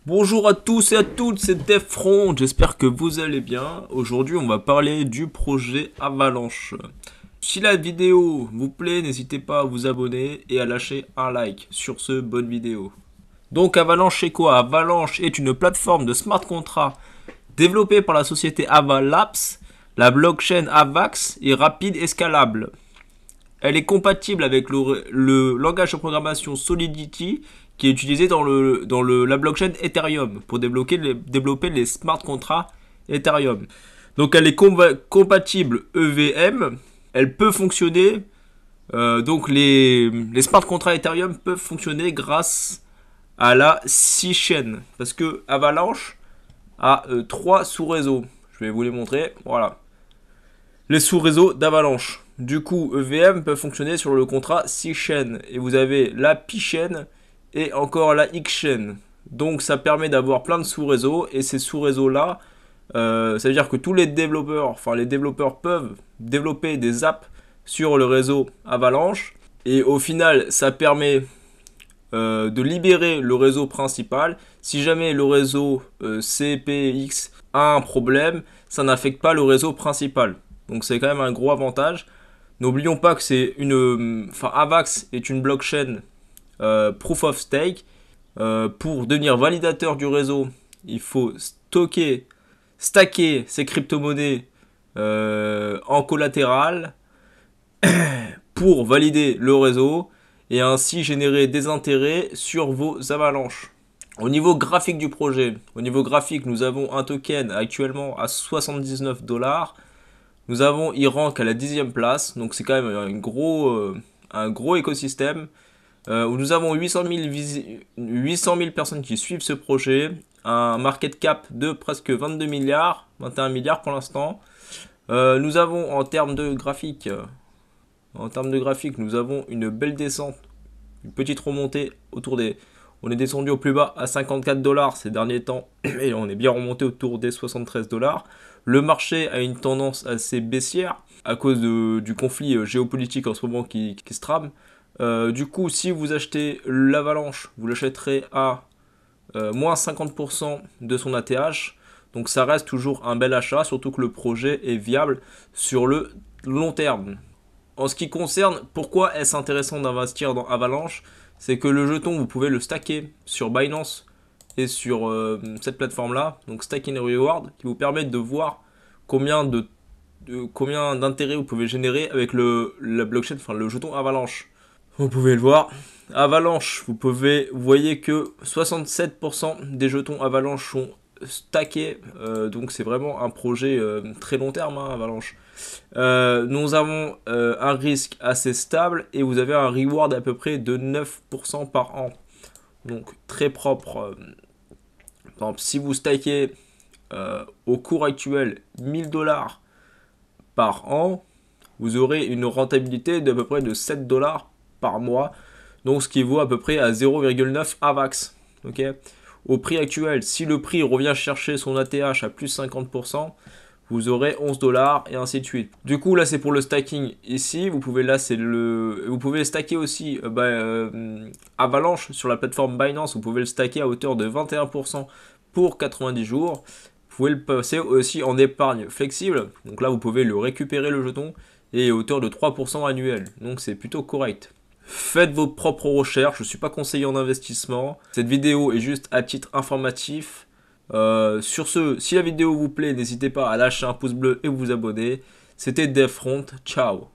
Bonjour à tous et à toutes, c'est Defront, j'espère que vous allez bien. Aujourd'hui on va parler du projet Avalanche. Si la vidéo vous plaît, n'hésitez pas à vous abonner et à lâcher un like. Sur ce, bonne vidéo. Donc Avalanche c'est quoi? Avalanche est une plateforme de smart contracts développée par la société Avalabs. La blockchain Avax est rapide et scalable. Elle est compatible avec le langage de programmation Solidity qui est utilisé dans la blockchain Ethereum pour développer les smart contracts Ethereum. Donc elle est compatible EVM, elle peut fonctionner, donc les smart contracts Ethereum peuvent fonctionner grâce à la 6 chaînes. Parce que Avalanche a 3 sous-réseaux. Je vais vous les montrer, voilà. Les sous-réseaux d'Avalanche. Du coup, EVM peut fonctionner sur le contrat 6 chaînes. Et vous avez la Pi chaîne et encore la X chaîne. Donc ça permet d'avoir plein de sous-réseaux. Et ces sous-réseaux-là, ça veut dire que tous les développeurs peuvent développer des apps sur le réseau Avalanche. Et au final, ça permet de libérer le réseau principal. Si jamais le réseau CPX a un problème, ça n'affecte pas le réseau principal. Donc c'est quand même un gros avantage. N'oublions pas que Avax est une blockchain proof of stake. Pour devenir validateur du réseau, il faut stacker ces crypto-monnaies en collatéral pour valider le réseau et ainsi générer des intérêts sur vos avalanches. Au niveau graphique du projet, nous avons un token actuellement à 79 dollars. Nous avons Iran qui est à la 10e place, donc c'est quand même un gros écosystème. Où nous avons 800 000 personnes qui suivent ce projet, un market cap de presque 22 milliards, 21 milliards pour l'instant. Nous avons en termes de graphique, nous avons une belle descente, une petite remontée autour des... On est descendu au plus bas à 54 dollars ces derniers temps et on est bien remonté autour des 73 dollars. Le marché a une tendance assez baissière à cause du conflit géopolitique en ce moment qui se trame. Du coup, si vous achetez l'Avalanche, vous l'achèterez à moins 50% de son ATH. Donc ça reste toujours un bel achat, surtout que le projet est viable sur le long terme. En ce qui concerne pourquoi est-ce intéressant d'investir dans Avalanche, c'est que le jeton, vous pouvez le stacker sur Binance et sur cette plateforme-là, donc Stacking Reward, qui vous permet de voir combien d'intérêts vous pouvez générer avec la blockchain, enfin le jeton Avalanche. Vous pouvez le voir. Avalanche, vous voyez que 67% des jetons Avalanche sont stackés, donc c'est vraiment un projet très long terme, hein, Avalanche. Nous avons un risque assez stable et vous avez un reward à peu près de 9% par an. Donc très propre. Par exemple, si vous stackez au cours actuel 1000 dollars par an, vous aurez une rentabilité d'à peu près de 7 dollars par mois. Donc ce qui vaut à peu près à 0,9 AVAX. Okay, au prix actuel, si le prix revient chercher son ATH à plus 50%, vous aurez 11 dollars et ainsi de suite. Du coup là c'est pour le stacking ici, vous pouvez stacker aussi Avalanche sur la plateforme Binance, vous pouvez le stacker à hauteur de 21% pour 90 jours. Vous pouvez le passer aussi en épargne flexible, donc là vous pouvez le récupérer le jeton et à hauteur de 3% annuel, donc c'est plutôt correct. Faites vos propres recherches, je ne suis pas conseiller en investissement. Cette vidéo est juste à titre informatif. Sur ce, si la vidéo vous plaît, n'hésitez pas à lâcher un pouce bleu et vous abonner. C'était Defront, ciao.